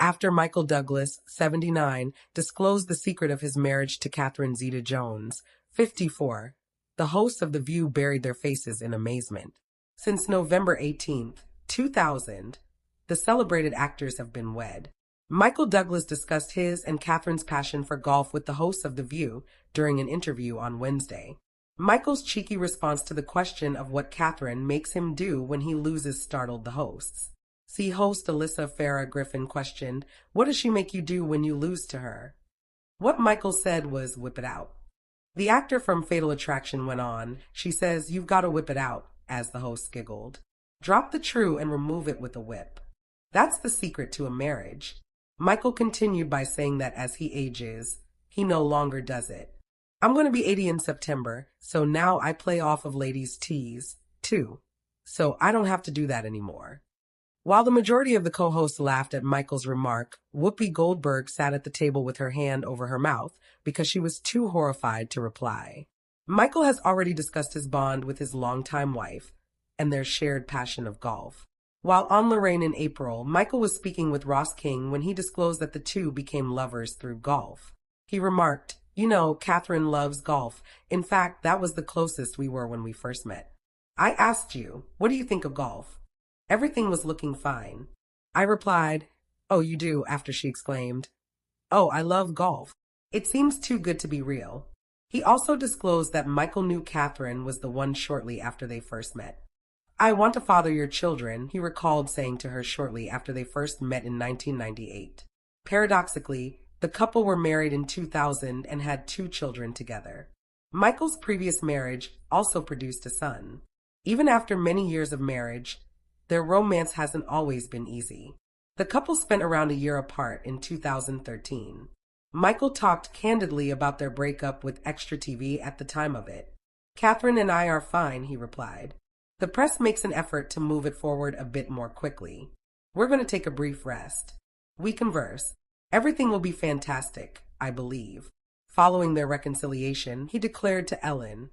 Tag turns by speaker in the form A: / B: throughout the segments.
A: after Michael Douglas, 79, disclosed the secret of his marriage to Catherine Zeta-Jones, 54. The hosts of The View buried their faces in amazement. Since November 18, 2000, the celebrated actors have been wed. Michael Douglas discussed his and Catherine's passion for golf with the hosts of The View during an interview on Wednesday. Michael's cheeky response to the question of what Catherine makes him do when he loses startled the hosts. See host Alyssa Farah Griffin questioned, "What does she make you do when you lose to her?" What Michael said was, "Whip it out." The actor from Fatal Attraction went on, "She says, you've got to whip it out," as the host giggled. "Drop the true and remove it with a whip. That's the secret to a marriage." Michael continued by saying that as he ages, he no longer does it. "I'm going to be 80 in September, so now I play off of ladies' tees, too. So I don't have to do that anymore." While the majority of the co-hosts laughed at Michael's remark, Whoopi Goldberg sat at the table with her hand over her mouth because she was too horrified to reply. Michael has already discussed his bond with his longtime wife and their shared passion of golf. While on Lorraine in April, Michael was speaking with Ross King when he disclosed that the two became lovers through golf. He remarked, "You know, Catherine loves golf. In fact, that was the closest we were when we first met. I asked you, what do you think of golf? Everything was looking fine. I replied, 'Oh, you do,' after she exclaimed, 'Oh, I love golf. It seems too good to be real.'" He also disclosed that Michael knew Catherine was the one shortly after they first met. "I want to father your children," he recalled saying to her shortly after they first met in 1998. Paradoxically, the couple were married in 2000 and had 2 children together. Michael's previous marriage also produced a son. Even after many years of marriage, their romance hasn't always been easy. The couple spent around a year apart in 2013. Michael talked candidly about their breakup with Extra TV at the time of it. "Catherine and I are fine," he replied. "The press makes an effort to move it forward a bit more quickly. We're going to take a brief rest. We converse. Everything will be fantastic, I believe." Following their reconciliation, he declared to Ellen,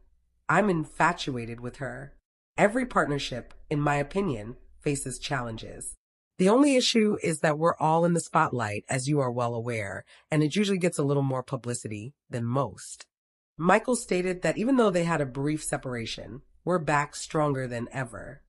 A: "I'm infatuated with her. Every partnership, in my opinion, faces challenges. The only issue is that we're all in the spotlight, as you are well aware, and it usually gets a little more publicity than most." Michael stated that even though they had a brief separation, we're back stronger than ever.